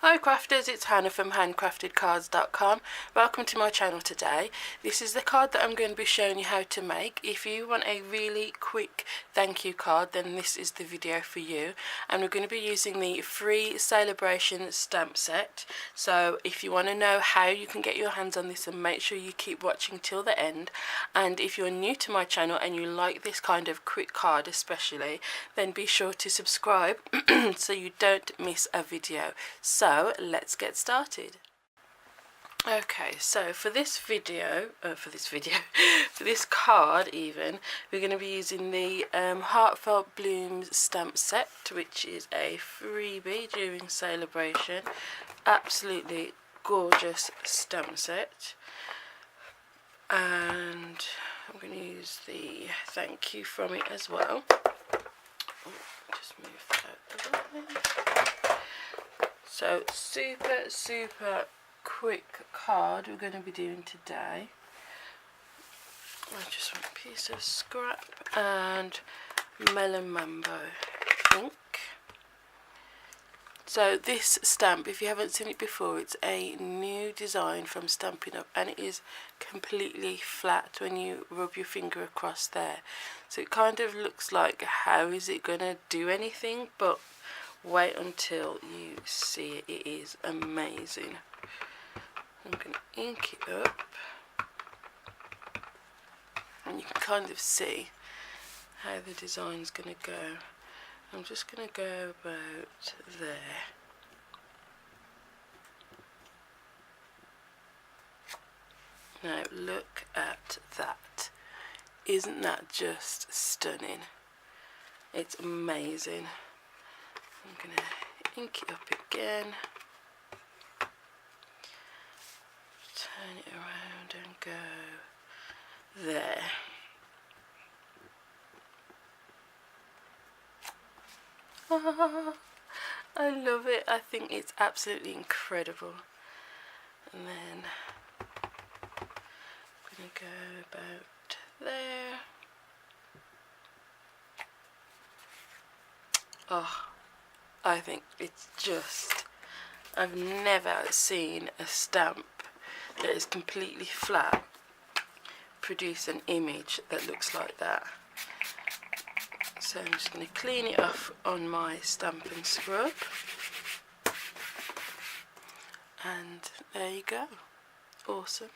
Hi crafters, it's Hannah from HanCraftedCards.com. Welcome to my channel today. This is the card that I'm going to be showing you how to make. If you want a really quick thank you card, then this is the video for you. And we're going to be using the free Sale-a-bration stamp set. So if you want to know how you can get your hands on this, and make sure you keep watching till the end. And if you're new to my channel and you like this kind of quick card especially, then be sure to subscribe so you don't miss a video. So let's get started. Okay, so for this video, for this card even, we're going to be using the Heartfelt Blooms stamp set, which is a freebie during Sale-a-bration. Absolutely gorgeous stamp set. And I'm going to use the thank you from it as well. Just move that out a little bit. So super quick card we're going to be doing today. I just want a piece of scrap and Melon Mambo Ink. So this stamp, if you haven't seen it before, it's a new design from Stampin Up, and it is completely flat when you rub your finger across there. So it kind of looks like, how is it going to do anything? But wait until you see it. It is amazing. I'm going to ink it up, and you can kind of see how the design's going to go. I'm just going to go about there. Now look at that. Isn't that just stunning? It's amazing. I'm going to ink it up again, turn it around and go there. I love it. I think it's absolutely incredible. And then I'm going to go about there. Oh, I think it's just, I've never seen a stamp that is completely flat produce an image that looks like that. So I'm just going to clean it off on my stamp and scrub, and there you go. Awesome.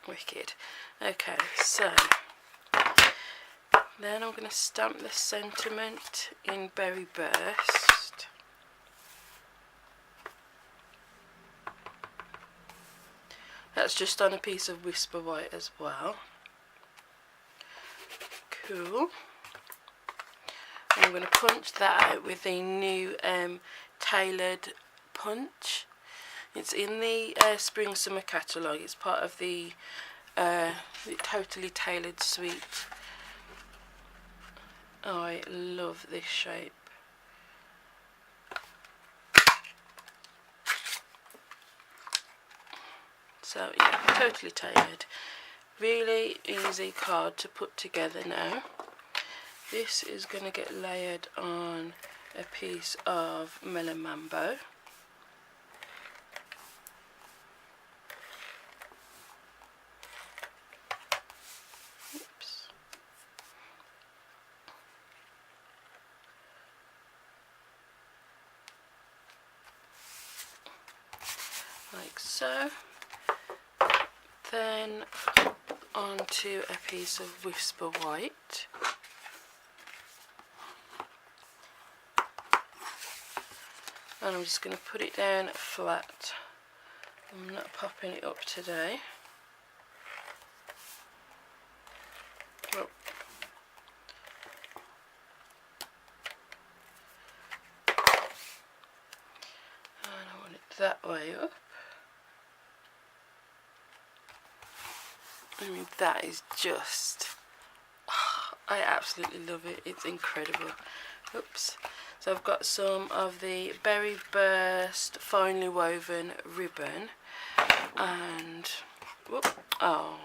Wicked. Okay, so then I'm going to stamp the sentiment in Berry Burst. That's just on a piece of Whisper White as well. Cool. And I'm going to punch that out with the new Tailered Punch. It's in the Spring Summer catalogue. It's part of the Totally Tailored suite. Oh, I love this shape. So yeah, Totally Tailored. Really easy card to put together now. This is going to get layered on a piece of Melon Mambo. Oops. Like so. Then onto a piece of Whisper White. And I'm just going to put it down flat. I'm not popping it up today. Oh. And I want it that way up. I mean, that is just, oh, I absolutely love it. It's incredible. Oops. So I've got some of the Berry Burst finely woven ribbon, and whoop, oh,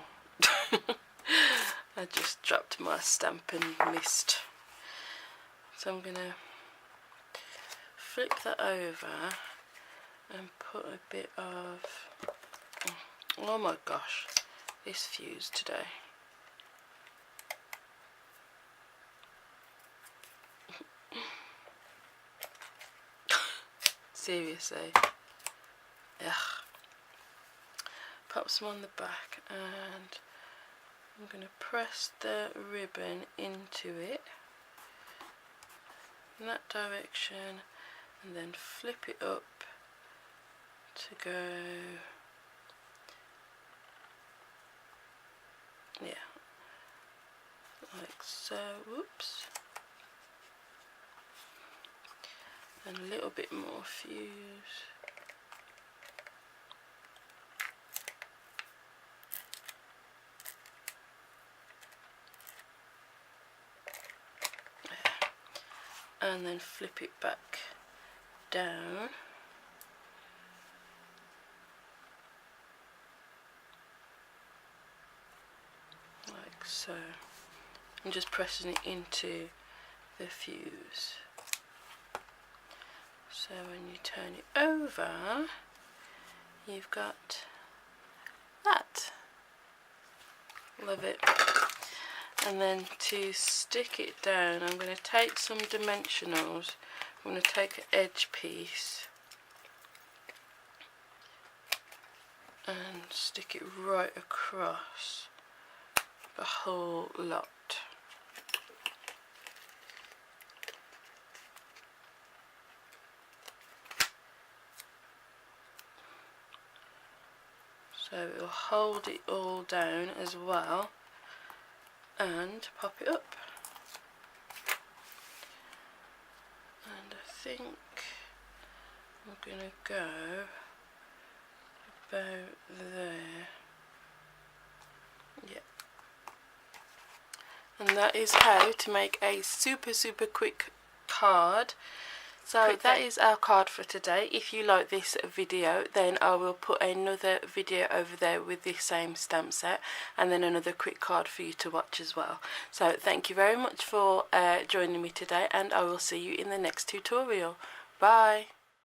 I just dropped my stamp and missed. So I'm going to flip that over and put a bit of, oh my gosh, this fused today. Seriously. Ugh. Pop some on the back, and I'm going to press the ribbon into it in that direction, and then flip it up to go, yeah, like so. Whoops. And a little bit more fuse. And then flip it back down. Like so. I'm just pressing it into the fuse. So when you turn it over, you've got that. Love it. And then to stick it down, I'm going to take some dimensionals. I'm going to take an edge piece and stick it right across the whole lot. So it will hold it all down as well, and pop it up. And I think I'm going to go about there. Yeah. And that is how to make a super quick card. So that is our card for today. If you like this video, then I will put another video over there with the same stamp set, and then another quick card for you to watch as well. So thank you very much for joining me today, and I will see you in the next tutorial. Bye.